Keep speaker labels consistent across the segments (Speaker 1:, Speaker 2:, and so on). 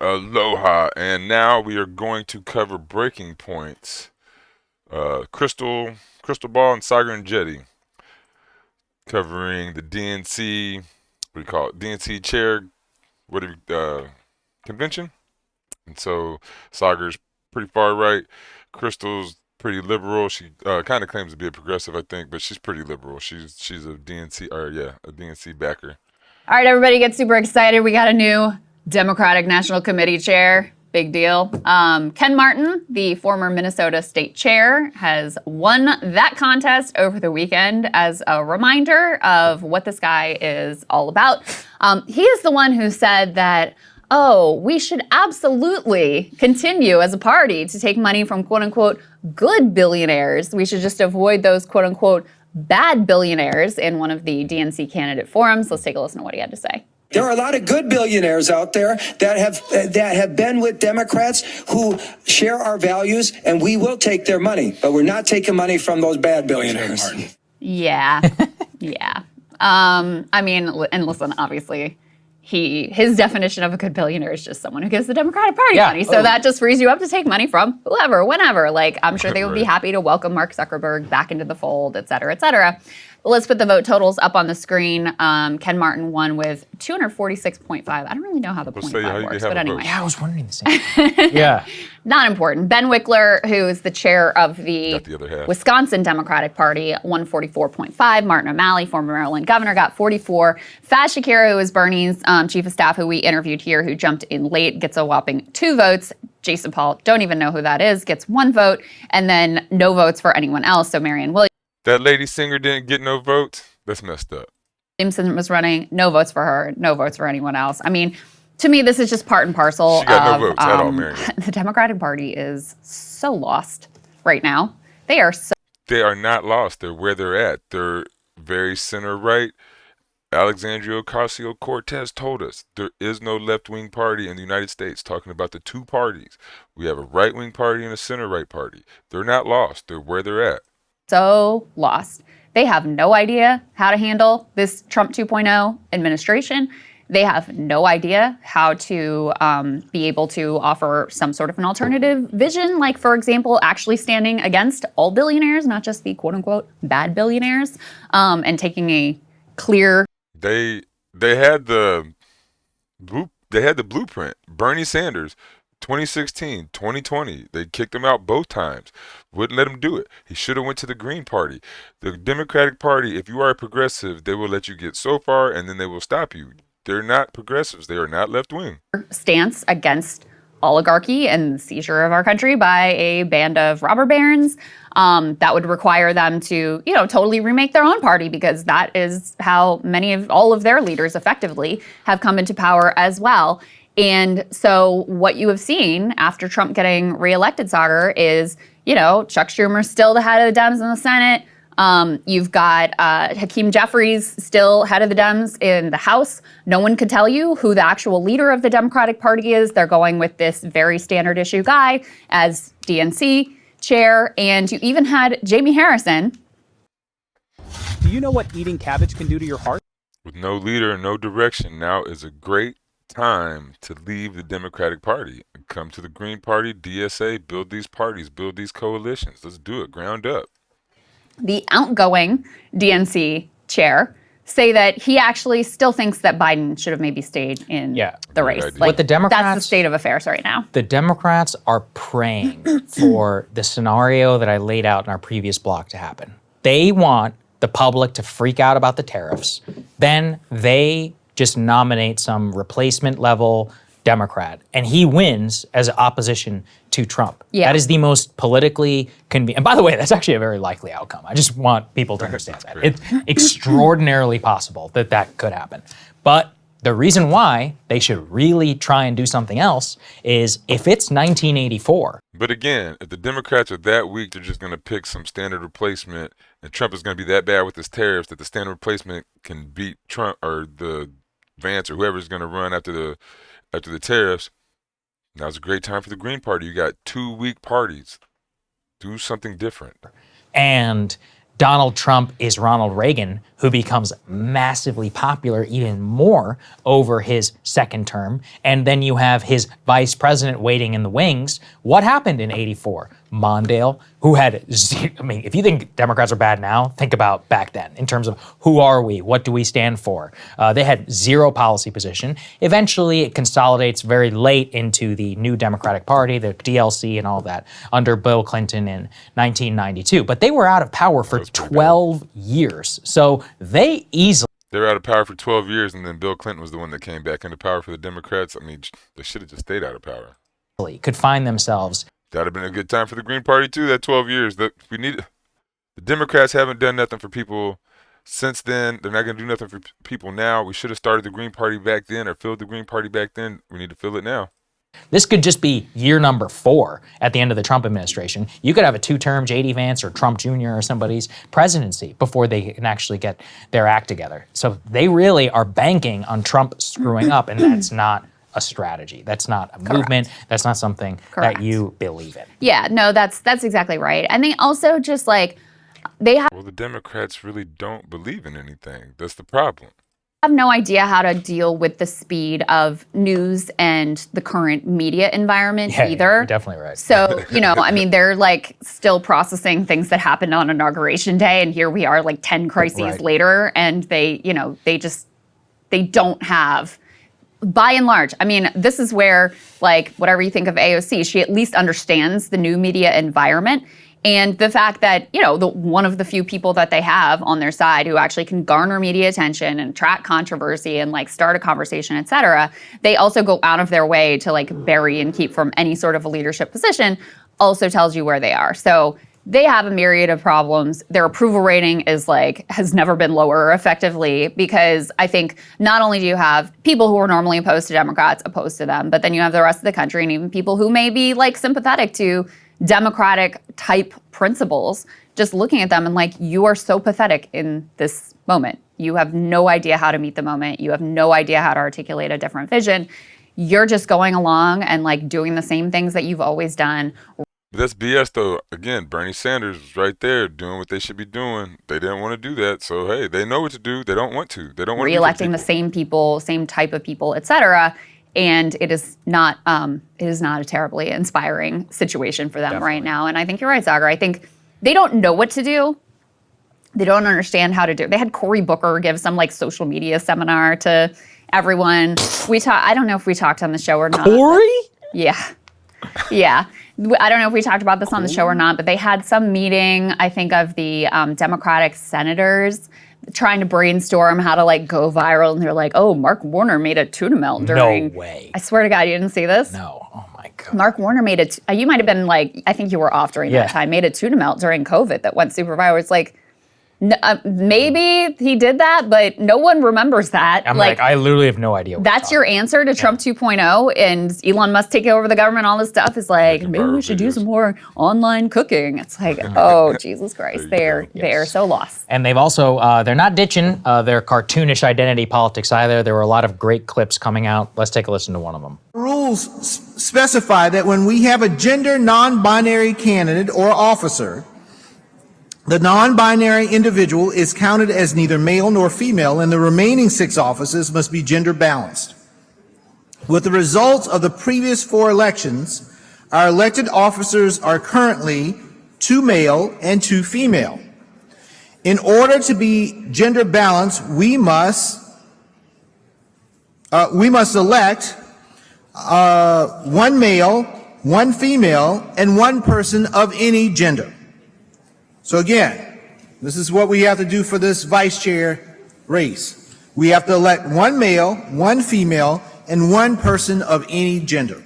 Speaker 1: Aloha, and now we are going to cover breaking points. Crystal Ball, and Saagar and Jetty, covering the DNC. What do you call it? DNC Chair, convention. And so Saagar's pretty far right. Crystal's pretty liberal. She kind of claims to be a progressive, I think, but she's pretty liberal. She's a DNC backer.
Speaker 2: All right, everybody get super excited. We got a new Democratic National Committee chair. Big deal. Ken Martin, the former Minnesota state chair, has won that contest over the weekend as a reminder of what this guy is all about. He is the one who said that, we should absolutely continue as a party to take money from quote unquote good billionaires. We should just avoid those quote unquote bad billionaires in one of the DNC candidate forums. Let's take a listen to what he had to say.
Speaker 3: There are a lot of good billionaires out there that have been with Democrats who share our values, and we will take their money, but we're not taking money from those bad billionaires.
Speaker 2: Yeah, yeah. I mean, and listen, obviously, his definition of a good billionaire is just someone who gives the Democratic Party money. So that just frees you up to take money from whoever, whenever. Like, I'm sure they would be happy to welcome Mark Zuckerberg back into the fold, et cetera, et cetera. Let's put the vote totals up on the screen. Ken Martin won with 246.5. I don't really know how the 0.5 works, but anyway.
Speaker 4: Yeah, I was wondering the same. Yeah.
Speaker 2: Not important. Ben Wickler, who is the chair of the Wisconsin Democratic Party, won 44.5. Martin O'Malley, former Maryland governor, got 44. Faz Shakira, who is Bernie's chief of staff, who we interviewed here, who jumped in late, gets a whopping 2 votes. Jason Paul, don't even know who that is, gets 1 vote. And then no votes for anyone else. So Marianne Williams.
Speaker 1: That lady singer didn't get no votes? That's messed up.
Speaker 2: Williamson was running, no votes for her, no votes for anyone else. I mean, to me, this is just part and parcel
Speaker 1: she got no votes at all, Marianne.
Speaker 2: The Democratic Party is so lost right now. They are
Speaker 1: not lost. They're where they're at. They're very center right. Alexandria Ocasio-Cortez told us there is no left-wing party in the United States, talking about the 2 parties. We have a right-wing party and a center-right party. They're not lost. They're where they're at.
Speaker 2: So lost. They have no idea how to handle this Trump 2.0 administration. They have no idea how to be able to offer some sort of an alternative vision, like, for example, actually standing against all billionaires, not just the quote-unquote bad billionaires, and taking a clear...
Speaker 1: They had the blueprint. Bernie Sanders, 2016, 2020, they kicked him out both times. Wouldn't let him do it. He should have went to the Green Party. The Democratic Party, if you are a progressive, they will let you get so far and then they will stop you. They're not progressives. They are not left-wing.
Speaker 2: Stance against oligarchy and the seizure of our country by a band of robber barons. That would require them to, totally remake their own party, because that is how all of their leaders effectively have come into power as well. And so what you have seen after Trump getting reelected, Saagar, is, Chuck Schumer's still the head of the Dems in the Senate. You've got Hakeem Jeffries still head of the Dems in the House. No one could tell you who the actual leader of the Democratic Party is. They're going with this very standard issue guy as DNC chair. And you even had Jamie Harrison.
Speaker 5: Do you know what eating cabbage can do to your heart?
Speaker 1: With no leader and no direction, now is a great time to leave the Democratic Party and come to the Green Party, DSA, build these parties, build these coalitions. Let's do it, ground up.
Speaker 2: The outgoing DNC chair say that he actually still thinks that Biden should have maybe stayed in the race.
Speaker 4: What the Democrats,
Speaker 2: that's the state of affairs right now.
Speaker 4: The Democrats are praying for the scenario that I laid out in our previous block to happen. They want the public to freak out about the tariffs. Then they just nominate some replacement level Democrat, and he wins as opposition to Trump.
Speaker 2: Yeah.
Speaker 4: That is the most politically convenient. And by the way, that's actually a very likely outcome. I just want people to understand that. It's extraordinarily possible that that could happen. But the reason why they should really try and do something else is if it's 1984.
Speaker 1: But again, if the Democrats are that weak, they're just going to pick some standard replacement, and Trump is going to be that bad with his tariffs that the standard replacement can beat Trump or the Vance or whoever is going to run after the tariffs. Now's a great time for the Green Party. You got 2 weak parties. Do something different.
Speaker 4: And Donald Trump is Ronald Reagan, who becomes massively popular even more over his second term. And then you have his vice president waiting in the wings. What happened in '84? Mondale, who had zero, I mean, if you think Democrats are bad now, think about back then in terms of who are we? What do we stand for? They had zero policy position. Eventually, it consolidates very late into the new Democratic Party, the DLC and all that, under Bill Clinton in 1992. But they were out of power for 12 years. So they easily
Speaker 1: were out of power for 12 years, and then Bill Clinton was the one that came back into power for the Democrats. I mean, they should have just stayed out of power.
Speaker 4: could find themselves.
Speaker 1: That'd have been a good time for the Green Party too. That 12 years. That we need. The Democrats haven't done nothing for people since then. They're not going to do nothing for people now. We should have started the Green Party back then, or filled the Green Party back then. We need to fill it now.
Speaker 4: This could just be year number 4 at the end of the Trump administration. You could have a 2-term J.D. Vance or Trump Jr. or somebody's presidency before they can actually get their act together. So they really are banking on Trump screwing up, and that's not a strategy. That's not a movement. That's not something that you believe in.
Speaker 2: Yeah, no, that's exactly right. And they also just like, they have
Speaker 1: Well, the Democrats really don't believe in anything. That's the problem.
Speaker 2: no idea how to deal with the speed of news and the current media environment either.
Speaker 4: You're definitely right.
Speaker 2: So, I mean, they're like still processing things that happened on Inauguration Day, and here we are like 10 crises later, and they don't have, by and large, I mean, this is where, like, whatever you think of AOC, she at least understands the new media environment. And the fact that, one of the few people that they have on their side who actually can garner media attention and attract controversy and like start a conversation, et cetera, they also go out of their way to like bury and keep from any sort of a leadership position, also tells you where they are. So they have a myriad of problems. Their approval rating is like, has never been lower effectively, because I think not only do you have people who are normally opposed to Democrats opposed to them, but then you have the rest of the country and even people who may be like sympathetic to Democratic type principles, just looking at them and like, you are so pathetic in this moment. You have no idea how to meet the moment. You have no idea how to articulate a different vision. You're just going along and like doing the same things that you've always done.
Speaker 1: That's BS though. Again, Bernie Sanders was right there doing what they should be doing. They didn't want to do that. So, hey, they know what to do. They don't want to. They don't want to
Speaker 2: re-electing the same people, same type of people, et cetera. And it is not a terribly inspiring situation for them right now. And I think you're right, Saagar. I think they don't know what to do. They don't understand how to do it. They had Cory Booker give some like social media seminar to everyone. I don't know if we talked on the show or not.
Speaker 4: Cory?
Speaker 2: Yeah. Yeah. I don't know if we talked about this on the show or not, but they had some meeting, I think, of the Democratic senators trying to brainstorm how to like go viral, and they're like, "Oh, Mark Warner made a tuna melt during."
Speaker 4: No way.
Speaker 2: I swear to God, you didn't see this?
Speaker 4: No. Oh my God.
Speaker 2: Mark Warner made it. You might have been like, I think you were off during that time. Made a tuna melt during COVID that went super viral. It's like, maybe he did that, but no one remembers that.
Speaker 4: I'm like, I literally have no idea.
Speaker 2: That's your answer to Trump 2.0, and Elon Musk taking over the government, all this stuff is like, maybe we should do some more online cooking. It's like, oh, Jesus Christ, they're so lost.
Speaker 4: And they've also, they're not ditching their cartoonish identity politics either. There were a lot of great clips coming out. Let's take a listen to one of them.
Speaker 6: Rules specify that when we have a gender non-binary candidate or officer, the non-binary individual is counted as neither male nor female, and the remaining 6 offices must be gender balanced. With the results of the previous 4 elections, our elected officers are currently 2 male and 2 female. In order to be gender balanced, we must elect 1 male, 1 female, and 1 person of any gender. So again, this is what we have to do for this vice chair race. We have to elect 1 male, 1 female, and 1 person of any gender.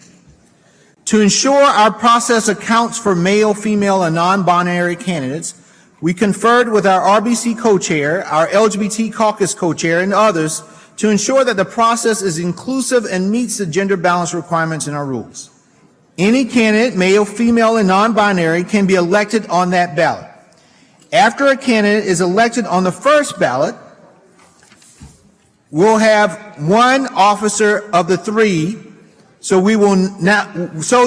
Speaker 6: To ensure our process accounts for male, female, and non-binary candidates, we conferred with our RBC co-chair, our LGBT caucus co-chair, and others to ensure that the process is inclusive and meets the gender balance requirements in our rules. Any candidate, male, female, and non-binary, can be elected on that ballot. After a candidate is elected on the first ballot, we'll have 1 officer of the 3. So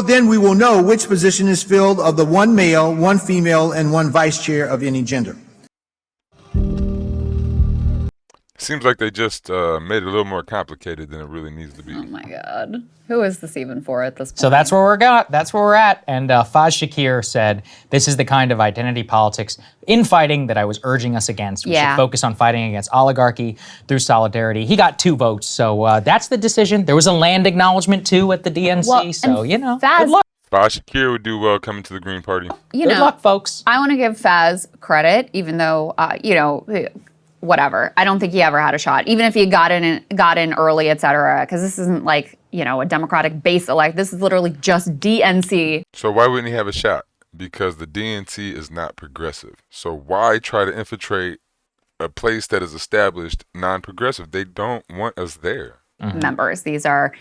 Speaker 6: then we will know which position is filled of the 1 male, 1 female, and 1 vice chair of any gender.
Speaker 1: Seems like they just made it a little more complicated than it really needs to be.
Speaker 2: Oh my God. Who is this even for at this point?
Speaker 4: So that's where we're at. And Faz Shakir said, this is the kind of identity politics infighting that I was urging us against. We should focus on fighting against oligarchy through solidarity. He got 2 votes. So that's the decision. There was a land acknowledgement too at the DNC.
Speaker 2: Well,
Speaker 4: so, you know,
Speaker 2: Faz,
Speaker 4: good luck.
Speaker 1: Faz Shakir would do well coming to the Green Party.
Speaker 4: Good luck, folks.
Speaker 2: I want to give Faz credit, even though, whatever. I don't think he ever had a shot, even if he got in early, et cetera, because this isn't like, a Democratic base elect. This is literally just DNC.
Speaker 1: So why wouldn't he have a shot? Because the DNC is not progressive. So why try to infiltrate a place that is established non-progressive? They don't want us there.
Speaker 2: Members. These are,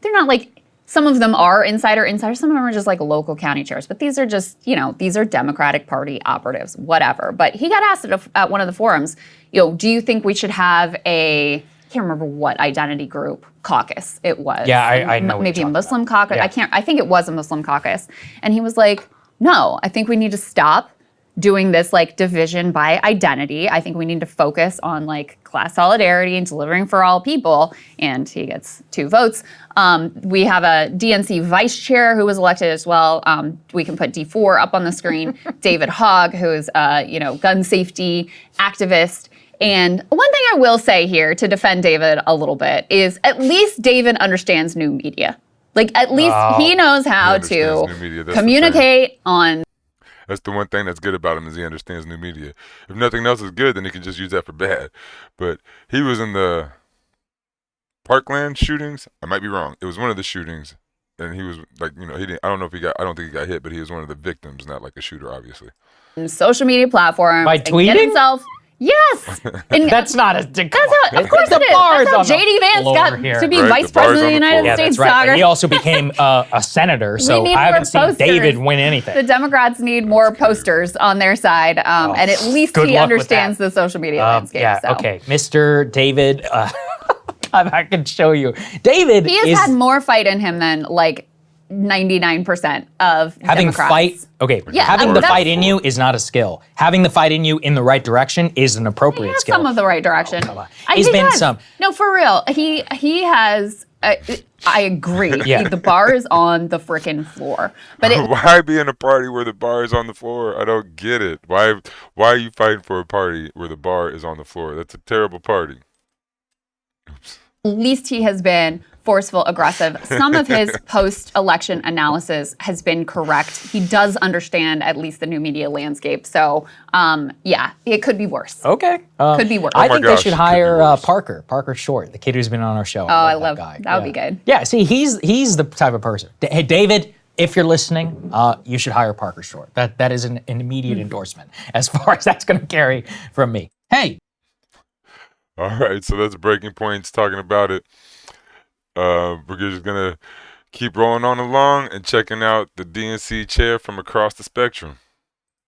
Speaker 2: they're not like, some of them are insider, some of them are just like local county chairs, but these are just, these are Democratic Party operatives, whatever. But he got asked at one of the forums, do you think we should have I can't remember what identity group caucus it was.
Speaker 4: Yeah, I know.
Speaker 2: Maybe a Muslim caucus.
Speaker 4: Yeah.
Speaker 2: I think it was a Muslim caucus. And he was like, no, I think we need to stop doing this like division by identity. I think we need to focus on like class solidarity and delivering for all people. And he gets 2 votes. We have a DNC vice chair who was elected as well. We can put D4 up on the screen. David Hogg, who's gun safety activist. And one thing I will say here to defend David a little bit is at least David understands new media. Like at least he knows how to communicate on.
Speaker 1: That's the one thing that's good about him is he understands new media. If nothing else is good, then he can just use that for bad. But he was in the Parkland shootings. I might be wrong. It was one of the shootings, and he was like, he didn't. I don't know if he got. I don't think he got hit, but he was one of the victims, not like a shooter, obviously.
Speaker 2: Social media platforms
Speaker 4: by
Speaker 2: and
Speaker 4: tweeting
Speaker 2: get himself. Yes, and
Speaker 4: that's not a.
Speaker 2: That's how. Of course, it is. That's how JD Vance got to be vice president of the United States.
Speaker 4: That's right.
Speaker 2: Saagar.
Speaker 4: He also became a senator, so I haven't seen David win anything.
Speaker 2: The Democrats need more posters on their side, and at least he understands the social media landscape.
Speaker 4: Yeah.
Speaker 2: So.
Speaker 4: Okay, Mr. David. I can show you. David.
Speaker 2: He has had more fight in him than like 99% of
Speaker 4: having
Speaker 2: Democrats.
Speaker 4: fight. Okay,
Speaker 2: yeah,
Speaker 4: having the fight in you is not a skill. Having the fight in you in the right direction is an appropriate skill.
Speaker 2: Some of the right direction.
Speaker 4: He's been some.
Speaker 2: No, for real. He has. I agree.
Speaker 4: Yeah.
Speaker 2: The bar is on the frickin' floor. But
Speaker 1: why be in a party where the bar is on the floor? I don't get it. Why are you fighting for a party where the bar is on the floor? That's a terrible party. Oops.
Speaker 2: At least he has been forceful, aggressive. Some of his post-election analysis has been correct. He does understand at least the new media landscape. So, it could be worse.
Speaker 4: Okay.
Speaker 2: Could be worse.
Speaker 4: I think they should hire Parker Short, the kid who's been on our show.
Speaker 2: Oh, I love that guy. That would be good.
Speaker 4: Yeah, see, he's the type of person. Hey, David, if you're listening, you should hire Parker Short. That is an immediate endorsement as far as that's going to carry from me. Hey.
Speaker 1: All right, so that's Breaking Points talking about it. We're just going to keep rolling on along and checking out the DNC chair from across the spectrum.